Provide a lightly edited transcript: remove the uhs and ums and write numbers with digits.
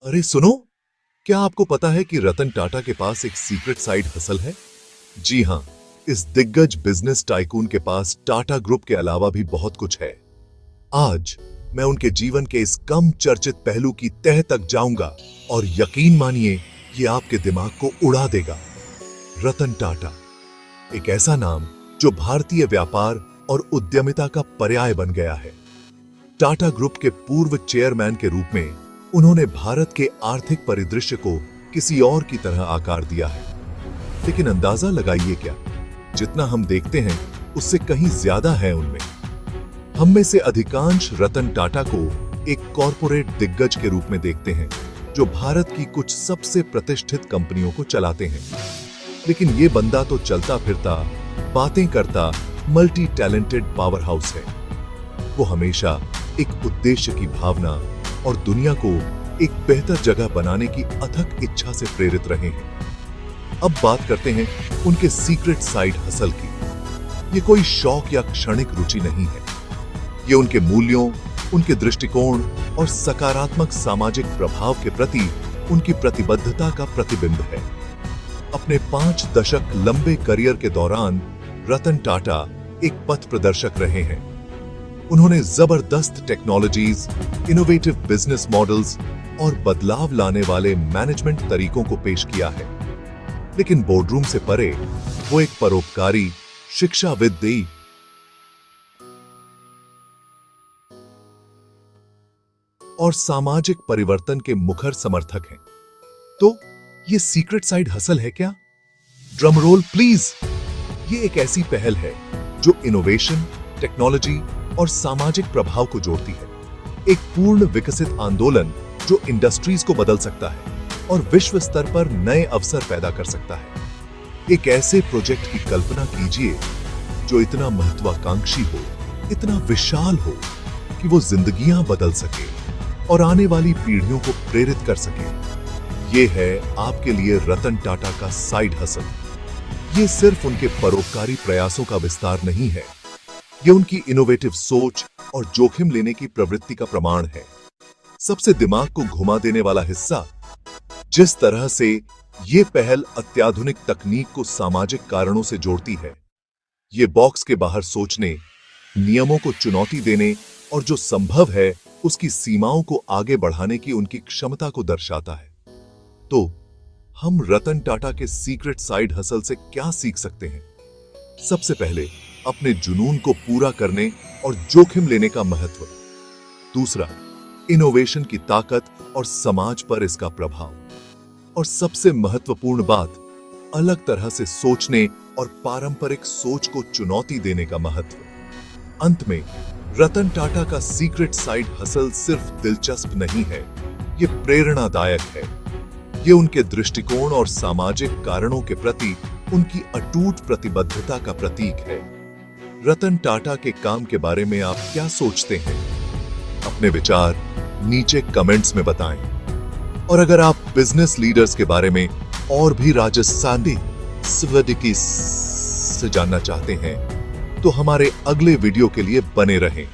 अरे सुनो, क्या आपको पता है कि रतन टाटा के पास एक सीक्रेट साइड हसल है? जी हां, इस दिग्गज बिजनेस टाइकून के पास टाटा ग्रुप के अलावा भी बहुत कुछ है। आज मैं उनके जीवन के इस कम चर्चित पहलू की तह तक जाऊंगा और यकीन मानिए, ये आपके दिमाग को उड़ा देगा। रतन टाटा, एक ऐसा नाम जो भारतीय व्यापार और उद्यमिता का पर्याय बन गया है। टाटा ग्रुप के पूर्व चेयरमैन के रूप में उन्होंने भारत के आर्थिक परिदृश्य को किसी और की तरह आकार दिया है। लेकिन अंदाजा लगाइए क्या, जितना हम देखते हैं उससे कहीं ज्यादा है उनमें। हम में से अधिकांश रतन टाटा को एक कॉरपोरेट दिग्गज के रूप में देखते हैं, जो भारत की कुछ सबसे प्रतिष्ठित कंपनियों को चलाते हैं। लेकिन ये बंदा तो चलता फिरता, बातें करता, मल्टी टैलेंटेड पावर हाउस है। वो हमेशा एक उद्देश्य की भावना और दुनिया को एक बेहतर जगह बनाने की अथक इच्छा से प्रेरित रहे हैं। अब बात करते हैं उनके सीक्रेट साइड हसल की। ये कोई शौक या क्षणिक रुचि नहीं है। ये उनके मूल्यों, उनके दृष्टिकोण और सकारात्मक सामाजिक प्रभाव के प्रति उनकी प्रतिबद्धता का प्रतिबिंब है। अपने 5 दशक लंबे करियर के दौरान रतन टाटा एक पथ प्रदर्शक रहे हैं। उन्होंने जबरदस्त टेक्नोलॉजीज, इनोवेटिव बिजनेस मॉडल्स और बदलाव लाने वाले मैनेजमेंट तरीकों को पेश किया है। लेकिन बोर्डरूम से परे वो एक परोपकारी, शिक्षाविद और सामाजिक परिवर्तन के मुखर समर्थक हैं। तो ये सीक्रेट साइड हसल है क्या? Drum roll please. ये एक ऐसी पहल है जो इनोवेशन, टेक्नोलॉजी और सामाजिक प्रभाव को जोड़ती है। एक पूर्ण विकसित आंदोलन जो इंडस्ट्रीज को बदल सकता है और विश्व स्तर पर नए अवसर पैदा कर सकता है। एक ऐसे प्रोजेक्ट की कल्पना कीजिए जो इतना महत्वाकांक्षी हो, इतना विशाल हो कि वो जिंदगियां बदल सके और आने वाली पीढ़ियों को प्रेरित कर सके। ये है आपके लिए रतन टाटा का साइड हसल। ये सिर्फ उनके परोपकारी प्रयासों का विस्तार नहीं है, ये उनकी इनोवेटिव सोच और जोखिम लेने की प्रवृत्ति का प्रमाण है। सबसे दिमाग को घुमा देने वाला हिस्सा, जिस तरह से ये पहल अत्याधुनिक तकनीक को सामाजिक कारणों से जोड़ती है। ये बॉक्स के बाहर सोचने, नियमों को चुनौती देने और जो संभव है उसकी सीमाओं को आगे बढ़ाने की उनकी क्षमता को दर्शाता है। तो हम रतन टाटा के सीक्रेट साइड हसल से क्या सीख सकते हैं? सबसे पहले, अपने जुनून को पूरा करने और जोखिम लेने का महत्व। दूसरा, इनोवेशन की ताकत और समाज पर इसका प्रभाव। और सबसे महत्वपूर्ण बात, अलग तरह से सोचने और पारंपरिक सोच को चुनौती देने का महत्व। अंत में, रतन टाटा का सीक्रेट साइड हसल सिर्फ दिलचस्प नहीं है, ये प्रेरणादायक है। ये उनके दृष्टिकोण और सामाजिक कारणों के प्रति उनकी अटूट प्रतिबद्धता का प्रतीक है। रतन टाटा के काम के बारे में आप क्या सोचते हैं? अपने विचार नीचे कमेंट्स में बताएं। और अगर आप बिजनेस लीडर्स के बारे में और भी राजस्थानी से जानना चाहते हैं, तो हमारे अगले वीडियो के लिए बने रहें।